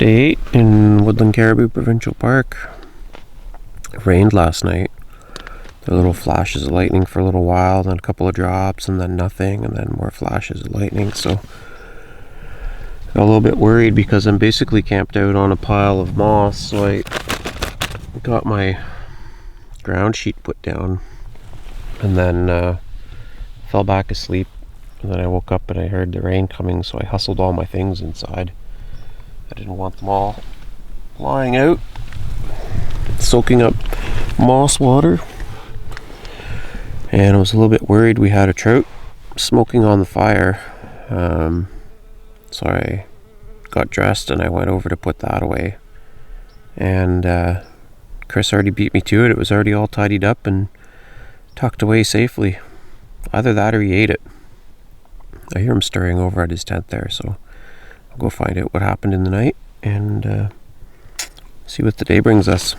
Day 8 in Woodland Caribou Provincial Park. It rained last night. There were little flashes of lightning for a little while, then a couple of drops, and then nothing, and then more flashes of lightning. So I got a little bit worried because I'm basically camped out on a pile of moss. So I got my ground sheet put down and then fell back asleep. And then I woke up and I heard the rain coming, so I hustled all my things inside. I didn't want them all lying out, soaking up moss water. And I was a little bit worried. We had a trout smoking on the fire. So I got dressed and I went over to put that away. And Chris already beat me to it. It was already all tidied up and tucked away safely. Either that or he ate it. I hear him stirring over at his tent there, so I'll go find out what happened in the night and see what the day brings us.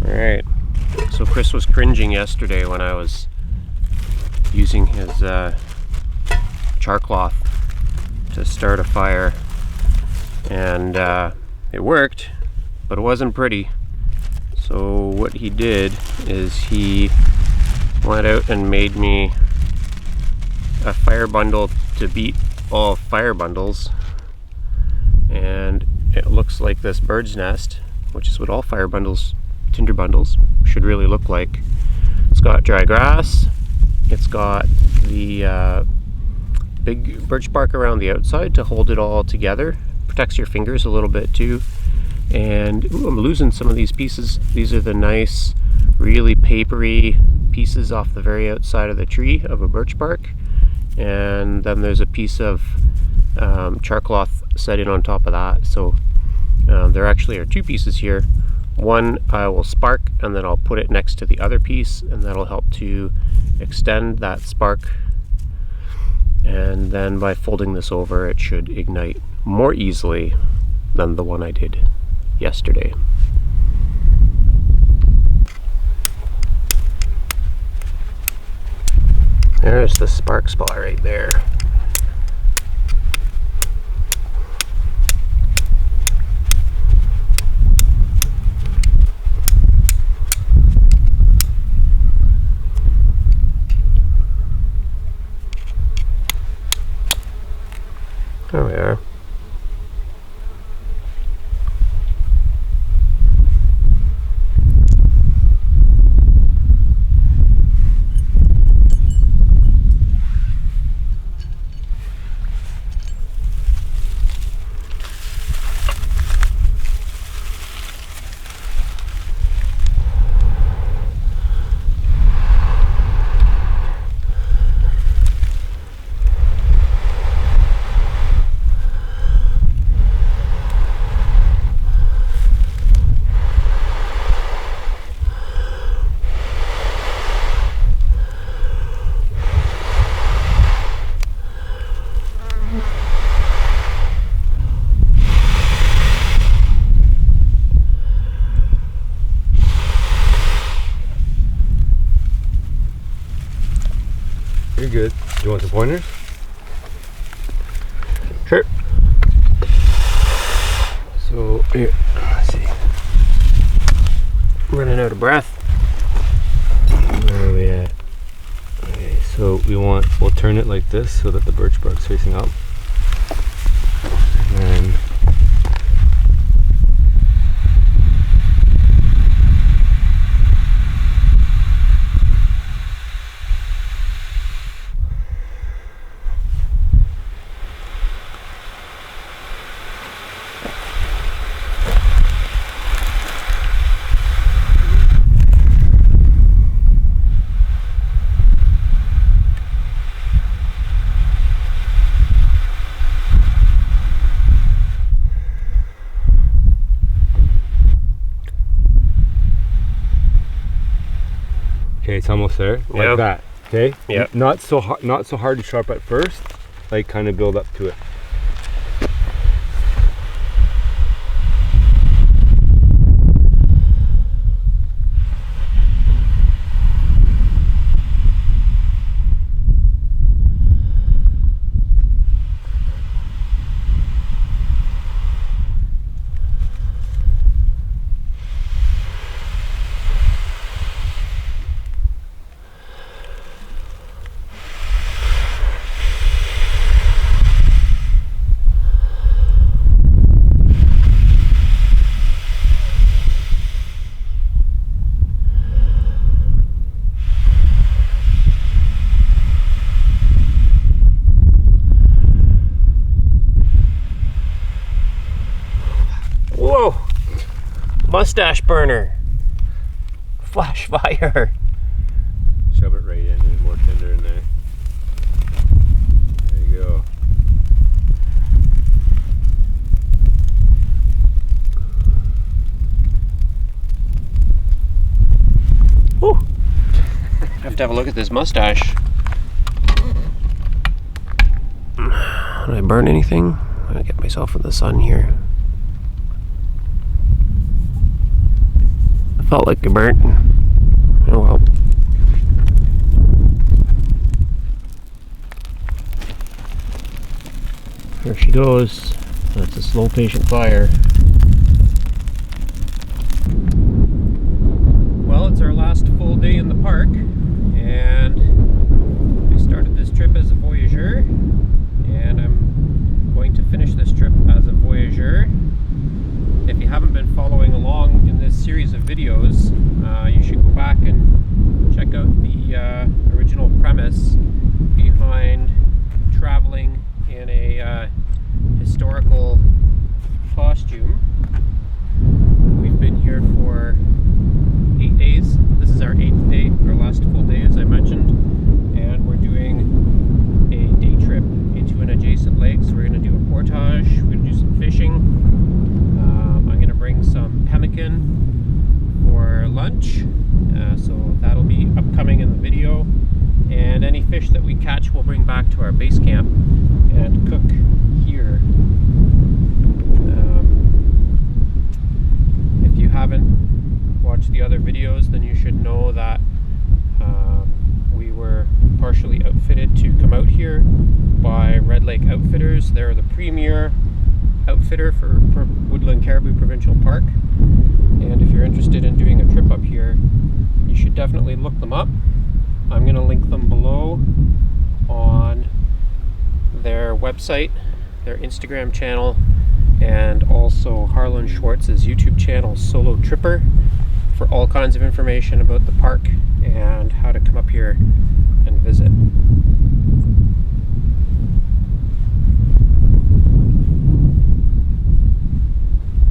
Alright, so Chris was cringing yesterday when I was using his char cloth to start a fire, and it worked, but it wasn't pretty. So what he did is he went out and made me a fire bundle to beat all fire bundles, and it looks like this bird's nest, which is what all fire bundles, tinder bundles, should really look like. It's got dry grass, it's got the big birch bark around the outside to hold it all together, protects your fingers a little bit too. And ooh, I'm losing some of these pieces. These are the nice, really papery pieces off the very outside of the tree of a birch bark, and then there's a piece of char cloth set in on top of that. So there actually are two pieces here. One I will spark, and then I'll put it next to the other piece, and that'll help to extend that spark. And then by folding this over, it should ignite more easily than the one I did yesterday. There's the spark spot right there. There we are. You're good. Do you want some pointers? Sure. So here, let's see. I'm running out of breath. Where are we at? Okay, so we'll turn it like this so that the birch bark's facing up. And then Okay, it's almost there. Yeah. Like that. Okay. Yeah. Not so hard. Not so hard and sharp at first. Like kind of build up to it. Whoa! Mustache burner. Flash fire. Shove it right in and more tender in there. There you go. Woo! Have to have a look at this mustache. Did I burn anything? I'm gonna get myself in the sun here. I felt like I burnt. Oh well. There she goes. That's a slow, patient fire. Well, it's our last full day in the park, and we started this trip as a voyageur, and I'm going to finish this trip as a voyageur. If you haven't been following along in this series of videos, you should go back and check out the original premise behind traveling in a historical costume. We've been here for 8 days. This is our 8th day, our last full day as I mentioned, and we're doing a day trip into an adjacent lake. So we're going to do a portage, we're going to do some fishing. I'm going to bring some pemmican for lunch, so that'll be upcoming in the video, and any fish that we catch we'll bring back to our base camp and cook here. If you haven't watched the other videos, then you should know that we were partially outfitted to come out here by Red Lake Outfitters. They're the premier outfitter for Woodland Caribou Provincial Park, and if you're interested in doing a trip up here, you should definitely look them up. I'm going to link them below on their website, their Instagram channel, and also Harlan Schwartz's YouTube channel, Solo Tripper, for all kinds of information about the park and how to come up here and visit.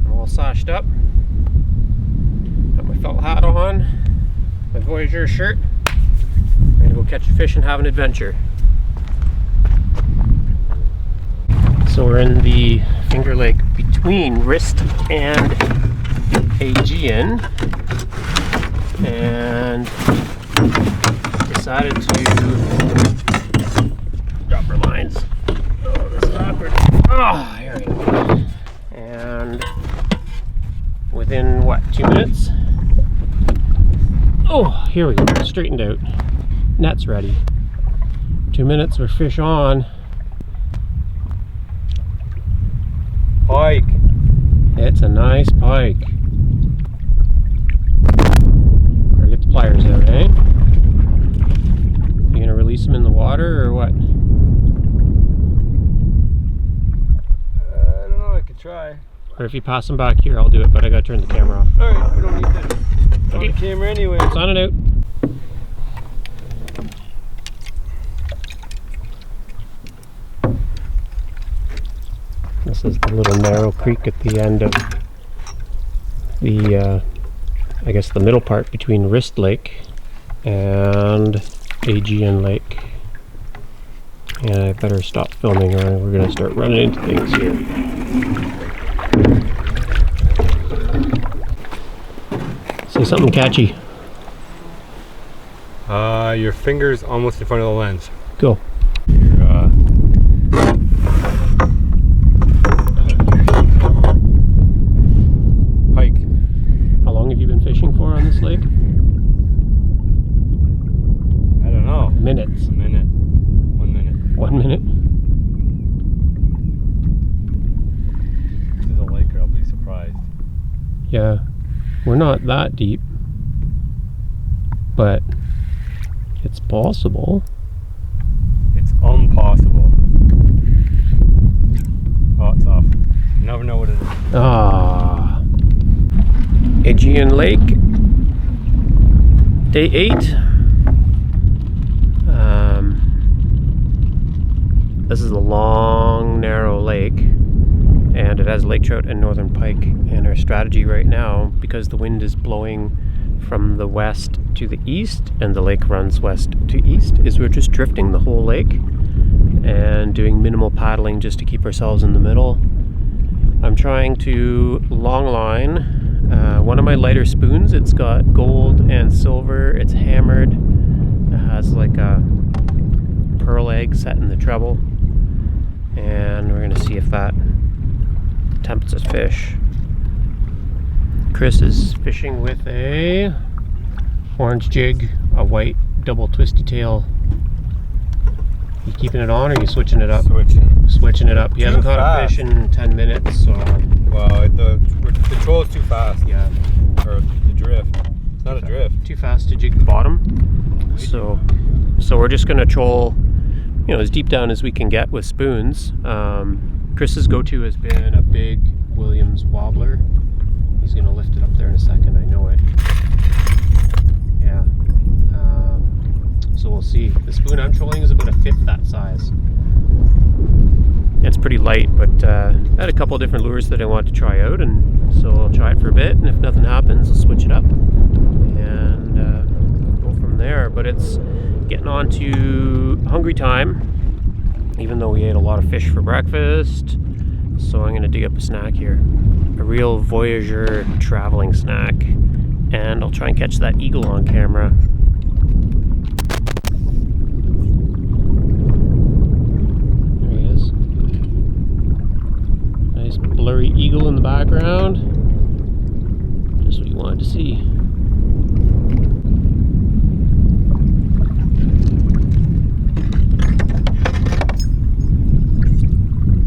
I'm all sashed up, got my felt hat on, my Voyageur shirt. I'm gonna go catch a fish and have an adventure. So we're in the Finger Lake between Rist and Aegean, and decided to drop our lines. Oh, this is awkward. Oh, here we go. And within what, 2 minutes? Oh, here we go, straightened out. Net's ready. 2 minutes, we're fish on. Pike. It's a nice pike. Better get the pliers out, eh? You gonna release them in the water or what? I don't know, I could try. Or if you pass them back here, I'll do it, but I gotta turn the camera off. Alright, we don't need that. Okay. On the camera anyway. It's on and out. This is the little narrow creek at the end of the, I guess the middle part between Rist Lake and Aegean Lake. And I better stop filming or we're going to start running into things here. Say something catchy. Your finger's almost in front of the lens. Go. Pike. How long have you been fishing for on this lake? I don't know. Minutes. A minute. 1 minute. 1 minute? This is a lake, I'll be surprised. Yeah, we're not that deep, but it's possible. It's impossible. Oh, it's off. You never know what it is. Ah, Aegean Lake, day 8. This is a long, narrow lake, and it has lake trout and northern pike. And our strategy right now, because the wind is blowing from the west to the east and the lake runs west to east, is we're just drifting the whole lake and doing minimal paddling just to keep ourselves in the middle. I'm trying to long line one of my lighter spoons. It's got gold and silver. It's hammered. It has like a pearl egg set in the treble, and we're gonna see if that tempts a fish. Chris is fishing with a orange jig, a white double twisty tail. You keeping it on, or are you switching it up? Switching it up. He hasn't caught a fish in 10 minutes, so... Well, the control is too fast. Yeah. Or the drift. It's not a drift. Too fast to jig the bottom. So we're just gonna troll, as deep down as we can get with spoons. Chris's go-to has been a big Williams wobbler. He's gonna lift it up there in a second, I know it. Yeah. So we'll see. The spoon I'm trolling is about 1/5 that size. It's pretty light, but I had a couple of different lures that I wanted to try out, and so I'll try it for a bit, and if nothing happens, I'll switch it up and go from there. But it's getting on to hungry time, even though we ate a lot of fish for breakfast. So I'm gonna dig up a snack here, a real Voyager traveling snack, and I'll try and catch that eagle on camera. There he is. Nice blurry eagle in the background. Just what you wanted to see.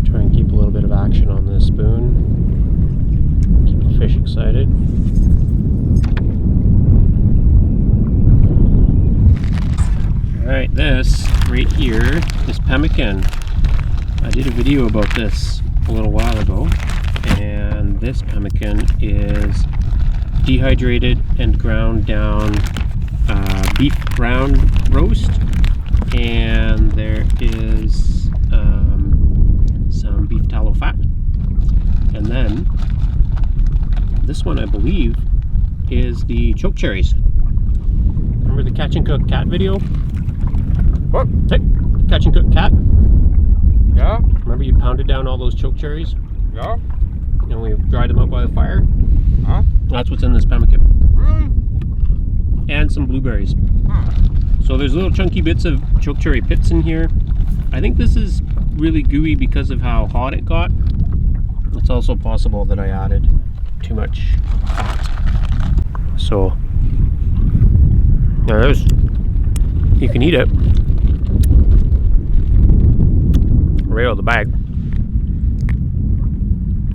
Try and keep a little bit of action on this spoon. Keep the fish excited. Alright, this right here is pemmican. I did a video about this a little while ago, and this pemmican is dehydrated and ground down beef ground roast, and there is some beef tallow fat, and then this one I believe is the choke cherries. Remember the Catch and Cook cat video? What? Hey, Catch and Cook cat. Yeah? Remember you pounded down all those choke cherries? Yeah? And we dried them out by the fire? Huh? That's what's in this pemmican. Really? And some blueberries. Huh. So there's little chunky bits of choke cherry pits in here. I think this is really gooey because of how hot it got. It's also possible that I added too much fat. So there's, you can eat it right out of the bag,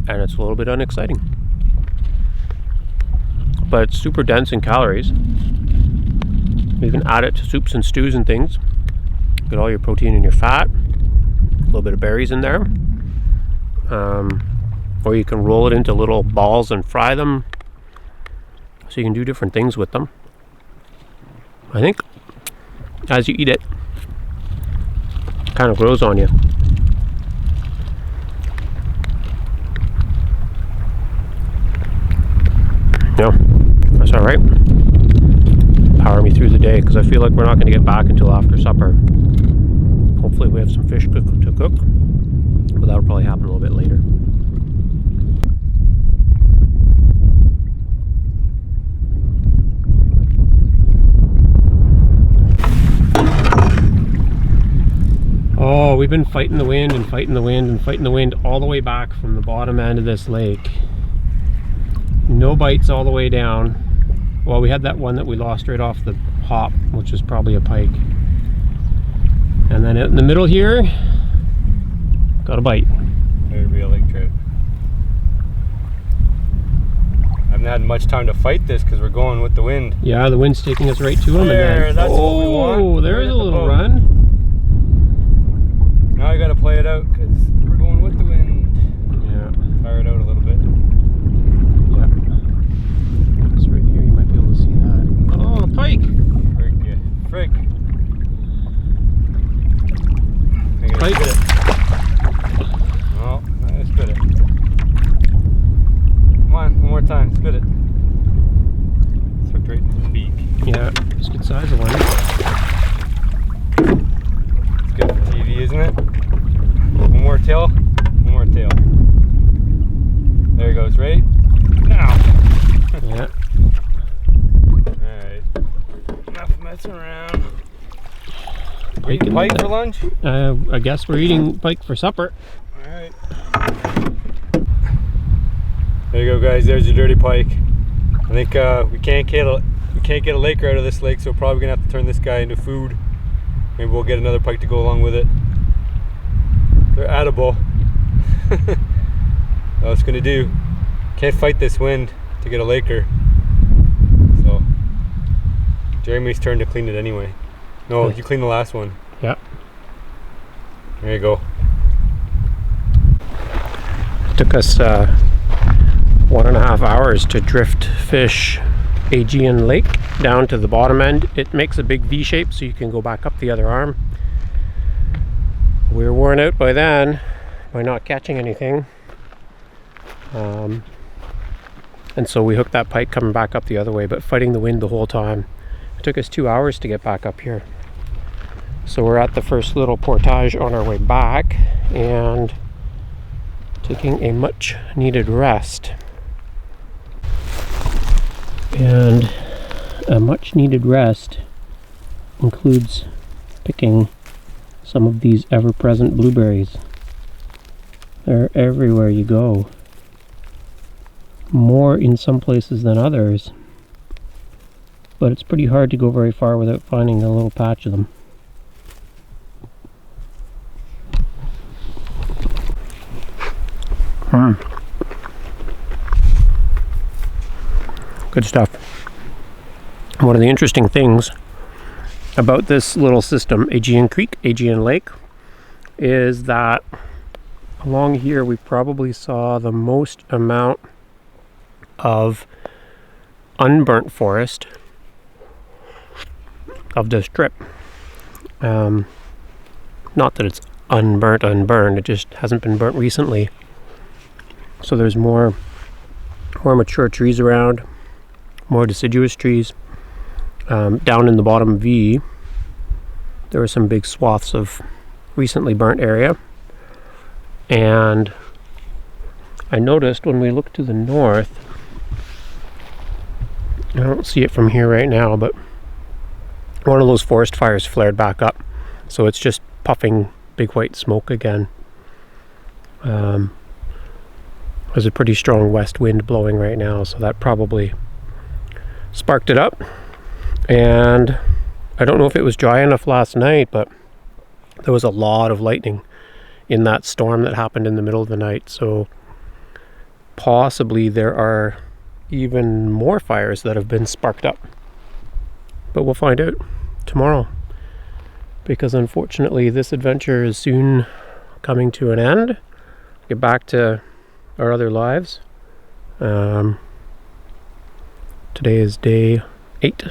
and it's a little bit unexciting, but it's super dense in calories. You can add it to soups and stews and things. Get all your protein and your fat, a little bit of berries in there, or you can roll it into little balls and fry them, so you can do different things with them. I think as you eat it, it kind of grows on you. Yeah, that's all right. Power me through the day, because I feel like we're not going to get back until after supper. Hopefully we have some fish to cook, but that'll probably happen a little bit later. we've been fighting the wind and fighting the wind and fighting the wind all the way back from the bottom end of this lake. No bites all the way down. Well, we had that one that we lost right off the hop, which was probably a pike. And then out in the middle here, got a bite. There'd be a lake trout. I haven't had much time to fight this because we're going with the wind. Yeah, the wind's taking us right to him. There, and then, that's what we want. Oh, there's a little run. Now I gotta play it out because we're going with the wind. Yeah. Tire it out a little bit. Yeah. It's right here, you might be able to see that. Oh, a pike! Frick, yeah. Frick. Pike. Spit it. Oh, I spit it. Come on, one more time, spit it. It's hooked right in the beak. Yeah, it's a good size of one. It's good for TV, isn't it? One more tail. One more tail. There he goes, right? Now. Yeah. Alright. Enough messing around. Pike, Pike for lunch? I guess we're eating pike for supper. Alright. There you go, guys. There's your dirty pike. I think we can't get a laker out of this lake, so we're probably gonna have to turn this guy into food. Maybe we'll get another pike to go along with it. They're edible. That's what it's gonna do. Can't fight this wind to get a laker. So Jeremy's turn to clean it anyway. No, you clean the last one. Yeah. There you go. It took us 1.5 hours to drift fish Aegean Lake down to the bottom end. It makes a big V shape so you can go back up the other arm. We were worn out by then by not catching anything. And so we hooked that pike coming back up the other way, but fighting the wind the whole time. It took us 2 hours to get back up here. So we're at the first little portage on our way back and taking a much needed rest. And a much needed rest includes picking some of these ever-present blueberries. They're everywhere you go. More in some places than others. But it's pretty hard to go very far without finding a little patch of them. Good stuff. One of the interesting things about this little system, Aegean Creek, Aegean Lake, is that along here we probably saw the most amount of unburnt forest of this trip. Not that it's unburned, it just hasn't been burnt recently. So there's more mature trees around, more deciduous trees. Down in the bottom V, there were some big swaths of recently burnt area. And I noticed when we look to the north, I don't see it from here right now, but one of those forest fires flared back up. So it's just puffing big white smoke again. There's a pretty strong west wind blowing right now, so that probably sparked it up. And I don't know if it was dry enough last night, but there was a lot of lightning in that storm that happened in the middle of the night. So possibly there are even more fires that have been sparked up. But we'll find out tomorrow, because unfortunately this adventure is soon coming to an end. Get back to our other lives. Today is day 8.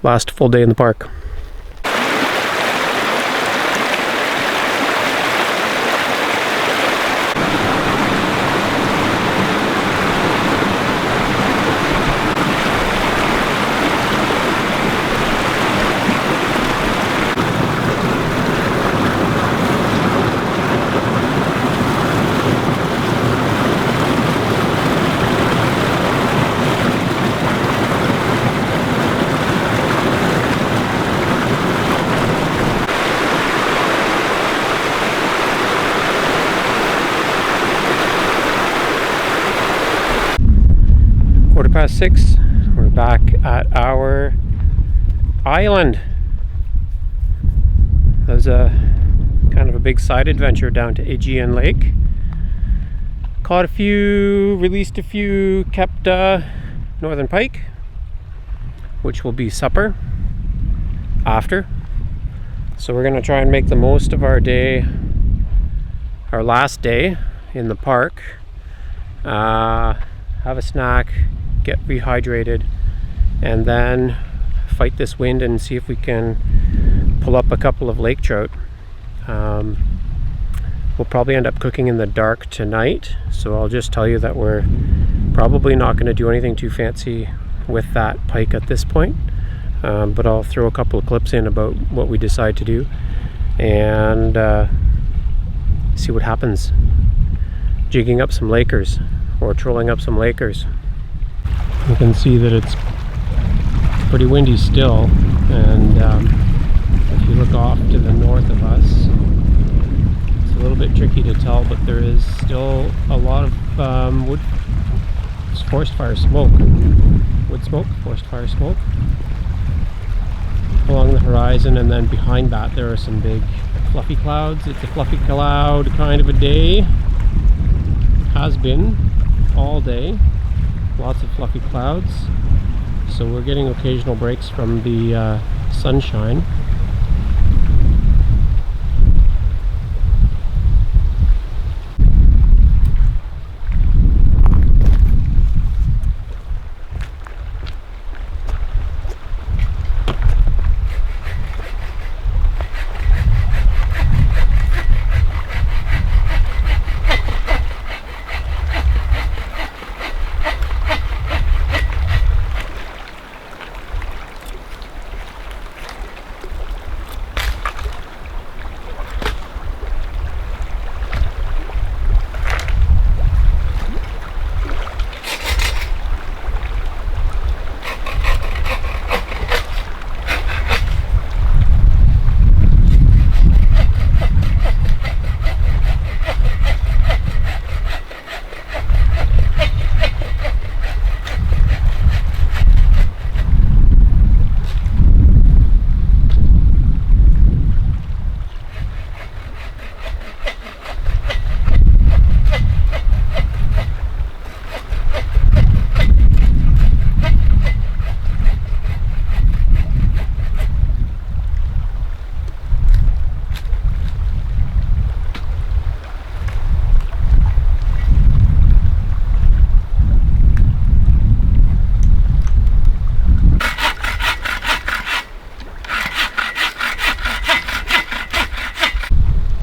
Last full day in the park. 6. We're back at our island. That was a kind of a big side adventure down to Aegean Lake. Caught a few, released a few, kept northern pike, which will be supper after. So we're gonna try and make the most of our day, our last day in the park. Have a snack, get rehydrated, and then fight this wind and see if we can pull up a couple of lake trout. We'll probably end up cooking in the dark tonight, so I'll just tell you that we're probably not going to do anything too fancy with that pike at this point, but I'll throw a couple of clips in about what we decide to do and see what happens. Jigging up some Lakers, or trolling up some Lakers. You can see that it's pretty windy still, and if you look off to the north of us, it's a little bit tricky to tell, but there is still a lot of forest fire smoke, wood smoke, forest fire smoke along the horizon, and then behind that there are some big fluffy clouds. It's a fluffy cloud kind of a day. Has been all day, lots of fluffy clouds, so we're getting occasional breaks from the sunshine.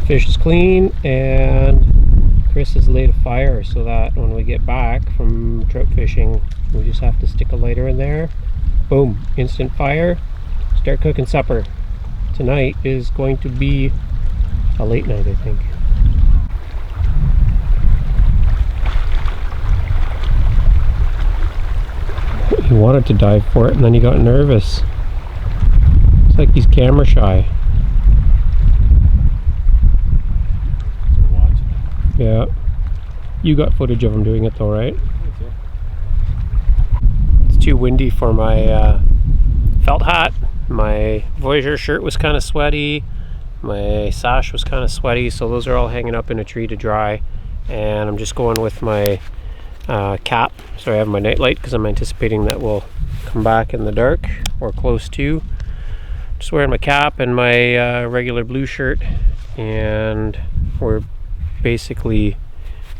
Fish is clean, and Chris has laid a fire so that when we get back from trout fishing, we just have to stick a lighter in there. Boom, instant fire. Start cooking supper. Tonight is going to be a late night, I think. He wanted to dive for it and then he got nervous. It's like he's camera shy. Yeah. You got footage of him doing it though, right? It's too windy for my felt hat. My Voyager shirt was kind of sweaty. My sash was kind of sweaty, so those are all hanging up in a tree to dry. And I'm just going with my cap. So I have my night light because I'm anticipating that we'll come back in the dark or close to. Just wearing my cap and my regular blue shirt, and we're basically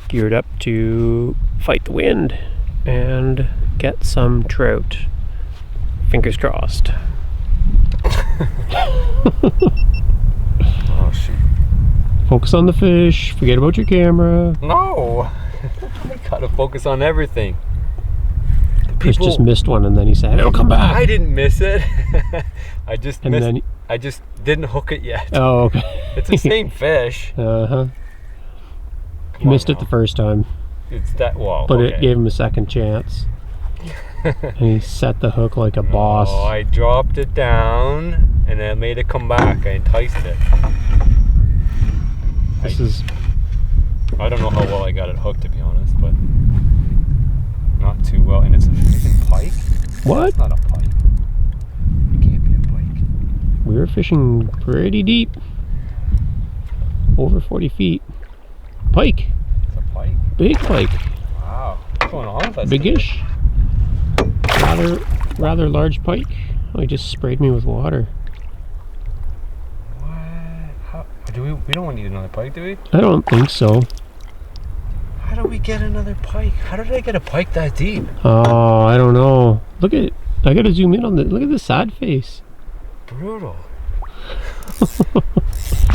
geared up to fight the wind and get some trout. Fingers crossed. Oh shoot. Focus on the fish, forget about your camera. No! I gotta focus on everything. Chris just missed one and then he said, it'll come back. I didn't miss it. I just didn't hook it yet. Oh, okay. It's the same fish. Uh-huh. He missed it the first time. It's that, well, but okay. It gave him a second chance. And he set the hook like a boss. Oh, I dropped it down and I made it come back. I enticed it. I don't know how well I got it hooked, to be honest, but not too well, and it's a freaking pike. What? That's not a pike. It can't be a pike. We were fishing pretty deep. Over 40 feet. Pike. It's a pike. Big pike. Wow. What's going on with us? Biggish. Rather large pike. Oh, he just sprayed me with water. What? How? We don't need another pike, do we? I don't think so. How do we get another pike? How did I get a pike that deep? Oh, I don't know. Look at, I gotta zoom in on the, look at the sad face. Brutal.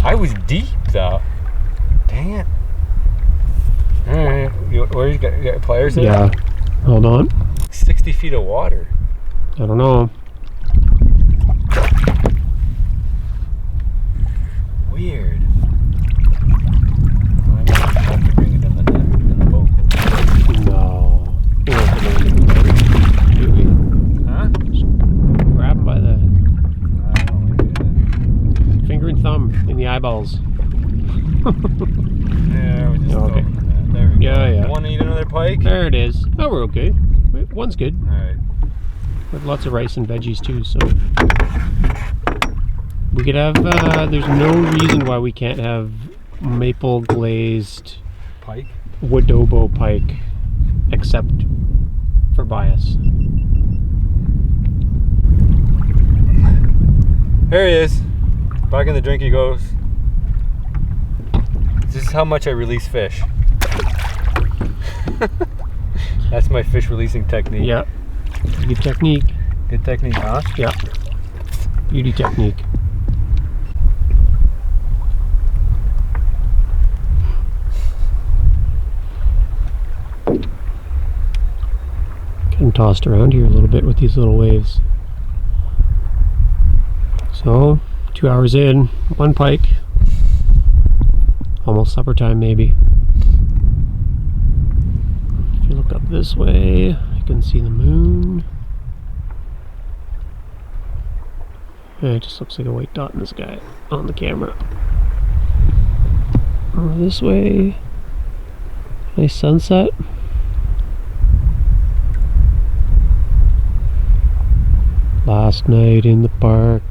I was deep though. Dang it. Alright. Where you got pliers there? Yeah. Hold on. 60 feet of water. I don't know. Weird. I might have to bring it in the net, in the boat. No. We won't put it in the boat, do we? Huh? Just grab him by the I don't want to do that. finger and thumb in the eyeballs. Yeah, we just Okay. throw it in the net. There we go. Yeah, yeah. Want to eat another pike? There it is. Oh, we're okay. One's good. Alright. With lots of rice and veggies too, so we could have. There's no reason why we can't have maple glazed Pike? Woodobo pike, except for bias. There he is. Back in the drink he goes. This is how much I release fish. That's my fish releasing technique. Yeah. Good technique. Good technique, huh? Yeah. Beauty technique. Getting tossed around here a little bit with these little waves. So, 2 hours in, one pike. Almost supper time, maybe. If you look up this way, you can see the moon. Yeah, it just looks like a white dot in the sky on the camera. Over this way, nice sunset. Last night in the park.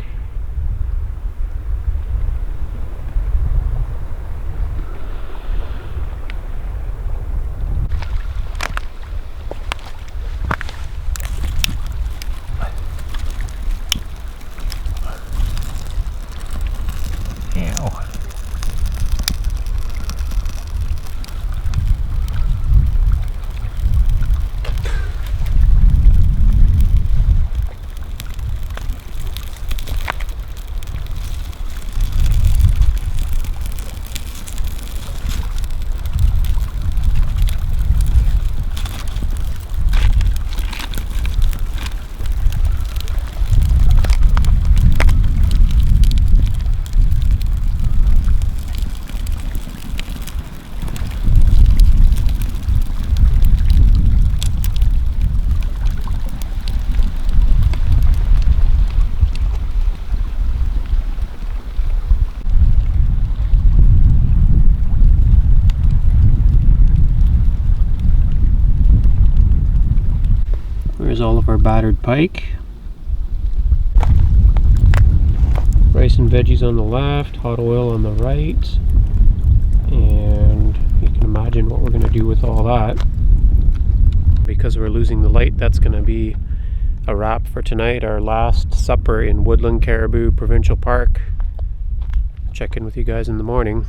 There's all of our battered pike. Rice and veggies on the left, hot oil on the right. And you can imagine what we're going to do with all that. Because we're losing the light, that's going to be a wrap for tonight. Our last supper in Woodland Caribou Provincial Park. Check in with you guys in the morning.